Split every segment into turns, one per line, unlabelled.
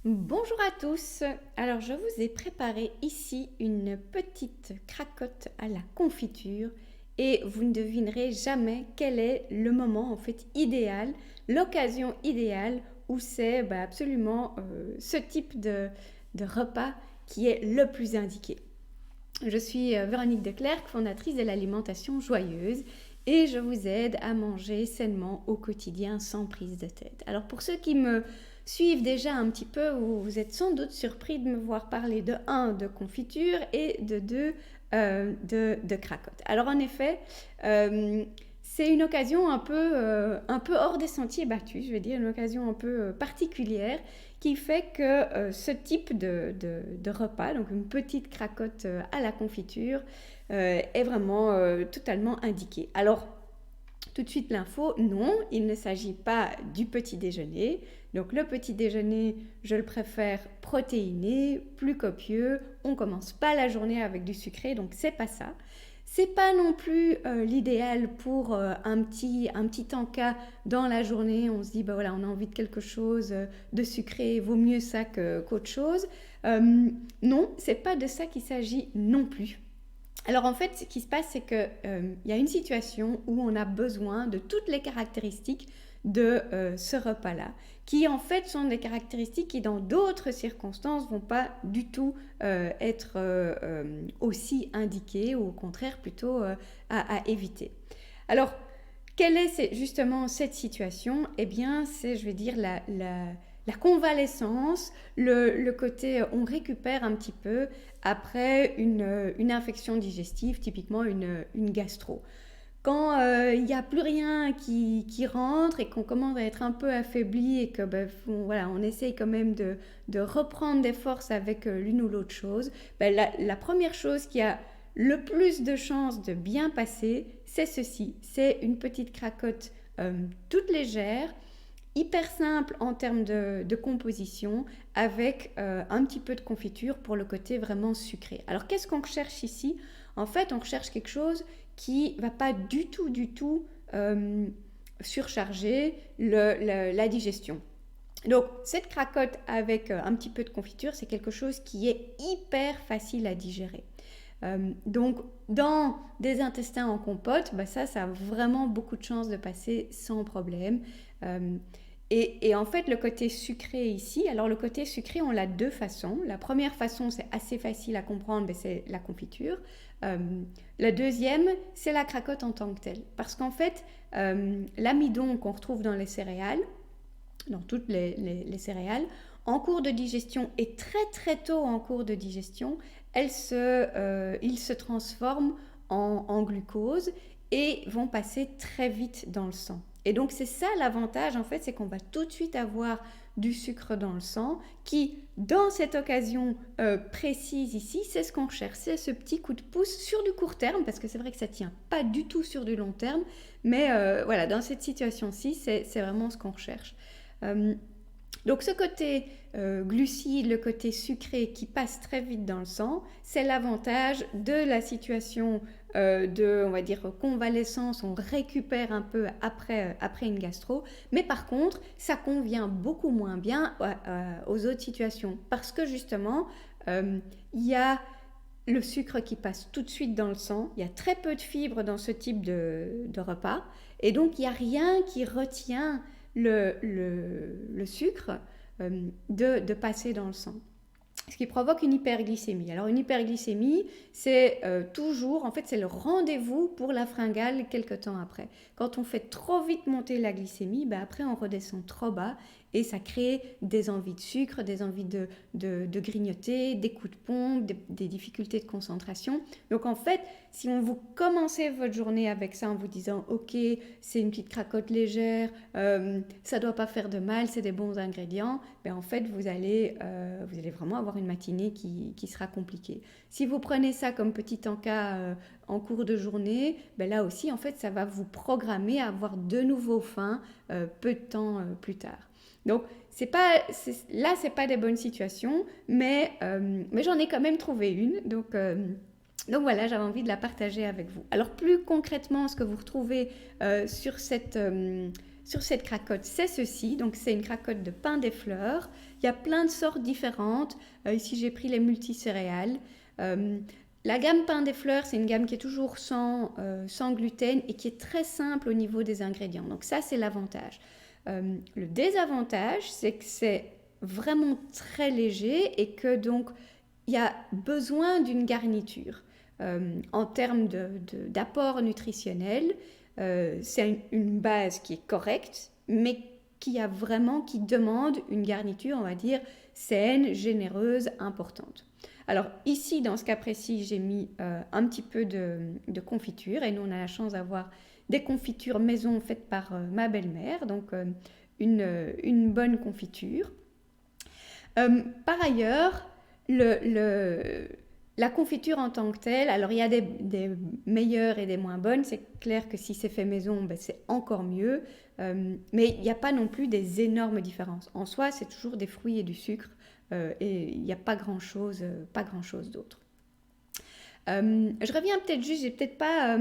Bonjour à tous. Alors je vous ai préparé ici une petite cracotte à la confiture et vous ne devinerez jamais quel est le moment en fait idéal, l'occasion idéale où c'est absolument ce type de repas qui est le plus indiqué. Je suis Véronique Declercq, fondatrice de l'alimentation joyeuse et je vous aide à manger sainement au quotidien sans prise de tête. Alors pour ceux qui me suivent déjà un petit peu, vous êtes sans doute surpris de me voir parler de un de confiture et de 2 de cracotte. Alors en effet, euh, c'est une occasion un peu hors des sentiers battus, je vais dire, une occasion un peu particulière qui fait que ce type de repas, donc une petite cracotte à la confiture, est vraiment totalement indiqué. Alors, tout de suite l'info, non, il ne s'agit pas du petit déjeuner. Donc le petit déjeuner, je le préfère protéiné, plus copieux. On commence pas la journée avec du sucré, donc c'est pas ça. C'est pas non plus l'idéal pour un petit encas dans la journée. On se dit, bah voilà, on a envie de quelque chose de sucré, vaut mieux ça qu'autre chose. Non, c'est pas de ça qu'il s'agit non plus. Alors en fait, ce qui se passe, c'est qu'il y a une situation où on a besoin de toutes les caractéristiques de ce repas-là, qui en fait sont des caractéristiques qui dans d'autres circonstances vont pas du tout être aussi indiquées ou au contraire plutôt à éviter. Alors, quelle est justement cette situation? Eh bien, c'est, je vais dire, la convalescence, le côté on récupère un petit peu après une infection digestive, typiquement une gastro. Quand il n'y a plus rien qui rentre et qu'on commence à être un peu affaibli et que voilà, on essaye quand même de reprendre des forces avec l'une ou l'autre chose, la première chose qui a le plus de chances de bien passer, c'est ceci. C'est une petite cracotte toute légère, hyper simple en termes de composition, avec un petit peu de confiture pour le côté vraiment sucré. Alors qu'est-ce qu'on recherche ici? En fait, on recherche quelque chose qui va pas du tout surcharger la digestion. Donc cette cracotte avec un petit peu de confiture, c'est quelque chose qui est hyper facile à digérer. Donc, dans des intestins en compote, ça a vraiment beaucoup de chances de passer sans problème. Euh, et en fait, le côté sucré ici, alors le côté sucré, on l'a de deux façons. La première façon, c'est assez facile à comprendre, c'est la confiture. Euh, la deuxième, c'est la cracotte en tant que telle. Parce qu'en fait, l'amidon qu'on retrouve dans les céréales, dans toutes les céréales, en cours de digestion et très très tôt en cours de digestion, ils se transforment en glucose et vont passer très vite dans le sang. Et donc c'est ça l'avantage en fait, c'est qu'on va tout de suite avoir du sucre dans le sang qui, dans cette occasion précise ici, c'est ce qu'on cherche, c'est ce petit coup de pouce sur du court terme, parce que c'est vrai que ça ne tient pas du tout sur du long terme, mais voilà, dans cette situation-ci, c'est vraiment ce qu'on recherche. Euh, donc ce côté glucide, le côté sucré qui passe très vite dans le sang, c'est l'avantage de la situation de, on va dire, convalescence, on récupère un peu après une gastro, mais par contre, ça convient beaucoup moins bien aux autres situations, parce que justement, il y a le sucre qui passe tout de suite dans le sang, il y a très peu de fibres dans ce type de repas, et donc il n'y a rien qui retient le sucre de passer dans le sang. Ce qui provoque une hyperglycémie. Alors une hyperglycémie, c'est toujours, en fait, c'est le rendez-vous pour la fringale quelque temps après. Quand on fait trop vite monter la glycémie, après on redescend trop bas et ça crée des envies de sucre, des envies de grignoter, des coups de pompe, des difficultés de concentration. Donc en fait, si on vous commencez votre journée avec ça en vous disant ok, c'est une petite cracotte légère, ça doit pas faire de mal, c'est des bons ingrédients, en fait vous allez vraiment avoir une matinée qui sera compliquée. Si vous prenez ça comme petit encas en cours de journée, là aussi en fait ça va vous programmer à avoir de nouveau faim peu de temps plus tard. Donc là c'est pas des bonnes situations, mais j'en ai quand même trouvé une. Donc voilà, j'avais envie de la partager avec vous. Alors plus concrètement, ce que vous retrouvez sur sur cette cracotte, c'est ceci. Donc c'est une cracotte de pain des fleurs. Il y a plein de sortes différentes. Ici j'ai pris les multicéréales. La gamme pain des fleurs, c'est une gamme qui est toujours sans gluten et qui est très simple au niveau des ingrédients. Donc ça, c'est l'avantage. Le désavantage, c'est que c'est vraiment très léger et que donc il y a besoin d'une garniture. En termes d'apport nutritionnel, c'est une base qui est correcte, mais qui demande une garniture, on va dire, saine, généreuse, importante. Alors ici, dans ce cas précis, j'ai mis un petit peu de confiture et nous, on a la chance d'avoir des confitures maison faites par ma belle-mère, donc une bonne confiture. Par ailleurs, la confiture en tant que telle, alors il y a des meilleures et des moins bonnes, c'est clair que si c'est fait maison, ben, c'est encore mieux, mais il n'y a pas non plus des énormes différences. En soi, c'est toujours des fruits et du sucre, et il n'y a pas grand-chose d'autre. Je reviens peut-être juste, j'ai peut-être pas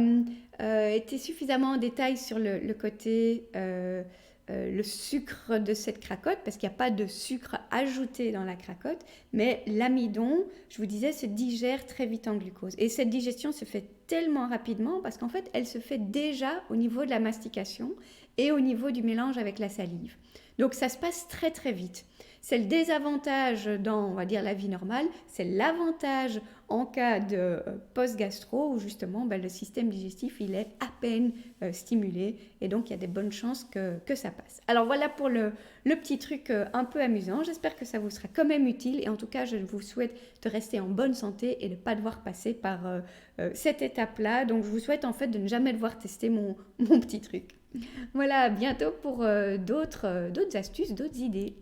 été suffisamment en détail sur le côté le sucre de cette cracotte, parce qu'il n'y a pas de sucre ajouté dans la cracotte, mais l'amidon, je vous disais, se digère très vite en glucose. Et cette digestion se fait tellement rapidement parce qu'en fait, elle se fait déjà au niveau de la mastication et au niveau du mélange avec la salive. Donc ça se passe très très vite. C'est le désavantage dans, on va dire, la vie normale, c'est l'avantage en cas de post-gastro où justement le système digestif il est à peine stimulé et donc il y a des bonnes chances que ça passe. Alors voilà pour le petit truc un peu amusant, j'espère que ça vous sera quand même utile et en tout cas je vous souhaite de rester en bonne santé et de ne pas devoir passer par cette étape-là, donc je vous souhaite en fait de ne jamais devoir tester mon petit truc. Voilà, à bientôt pour d'autres astuces, d'autres idées.